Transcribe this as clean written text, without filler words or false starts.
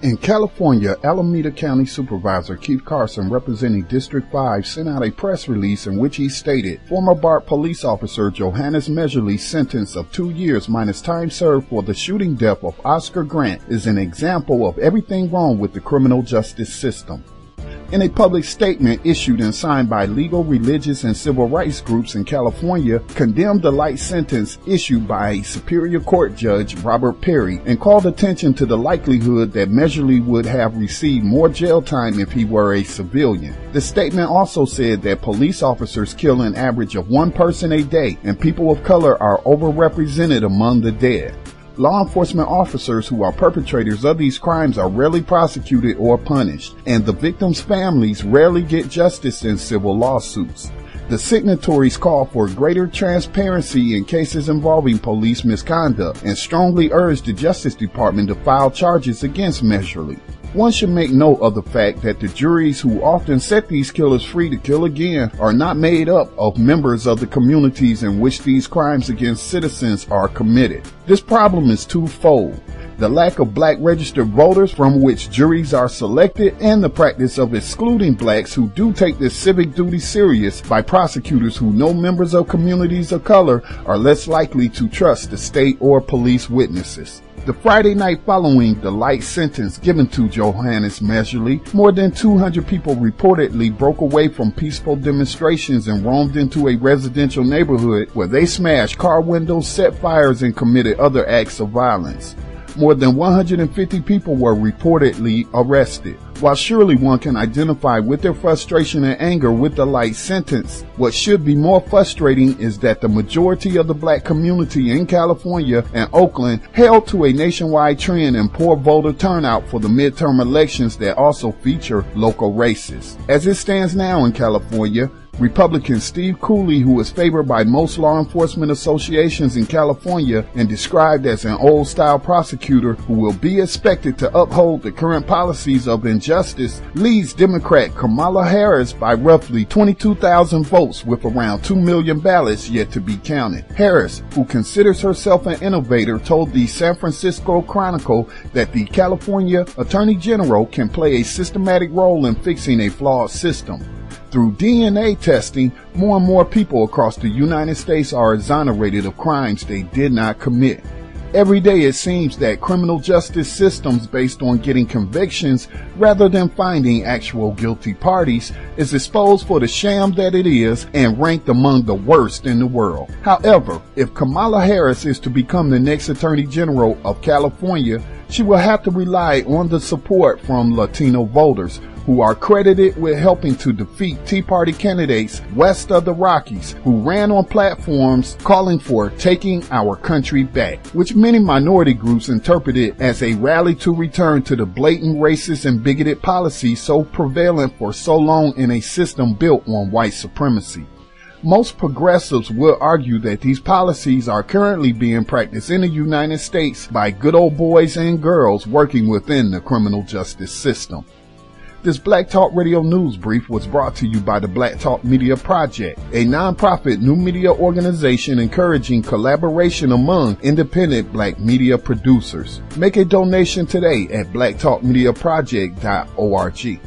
In California, Alameda County Supervisor Keith Carson, representing District 5, sent out a press release in which he stated former BART police officer Johannes Mehserle's sentence of 2 years minus time served for the shooting death of Oscar Grant is an example of everything wrong with the criminal justice system. In a public statement issued and signed by legal, religious, and civil rights groups in California, condemned the light sentence issued by a Superior Court Judge Robert Perry and called attention to the likelihood that Mehserle would have received more jail time if he were a civilian. The statement also said that police officers kill an average of 1 person a day and people of color are overrepresented among the dead. Law enforcement officers who are perpetrators of these crimes are rarely prosecuted or punished, and the victims' families rarely get justice in civil lawsuits. The signatories call for greater transparency in cases involving police misconduct and strongly urge the Justice Department to file charges against Mehserle. One should make note of the fact that the juries who often set these killers free to kill again are not made up of members of the communities in which these crimes against citizens are committed. This problem is twofold: the lack of black registered voters from which juries are selected, and the practice of excluding blacks who do take this civic duty serious by prosecutors who know members of communities of color are less likely to trust the state or police witnesses. The Friday night following the light sentence given to Johannes Mehserle, more than 200 people reportedly broke away from peaceful demonstrations and roamed into a residential neighborhood where they smashed car windows, set fires, and committed other acts of violence. More than 150 people were reportedly arrested. While surely one can identify with their frustration and anger with the light sentence, what should be more frustrating is that the majority of the black community in California and Oakland held to a nationwide trend in poor voter turnout for the midterm elections that also feature local races. As it stands now in California, Republican Steve Cooley, who is favored by most law enforcement associations in California and described as an old-style prosecutor who will be expected to uphold the current policies of injustice, leads Democrat Kamala Harris by roughly 22,000 votes with around 2 million ballots yet to be counted. Harris, who considers herself an innovator, told the San Francisco Chronicle that the California Attorney General can play a systematic role in fixing a flawed system. Through DNA testing, more and more people across the United States are exonerated of crimes they did not commit. Every day it seems that criminal justice systems based on getting convictions rather than finding actual guilty parties is exposed for the sham that it is and ranked among the worst in the world. However, if Kamala Harris is to become the next Attorney General of California, she will have to rely on the support from Latino voters who are credited with helping to defeat Tea Party candidates west of the Rockies who ran on platforms calling for taking our country back, which many minority groups interpreted as a rally to return to the blatant racist and bigoted policies so prevalent for so long in a system built on white supremacy. Most progressives will argue that these policies are currently being practiced in the United States by good old boys and girls working within the criminal justice system. This Black Talk Radio News Brief was brought to you by the Black Talk Media Project, a nonprofit new media organization encouraging collaboration among independent black media producers. Make a donation today at blacktalkmediaproject.org.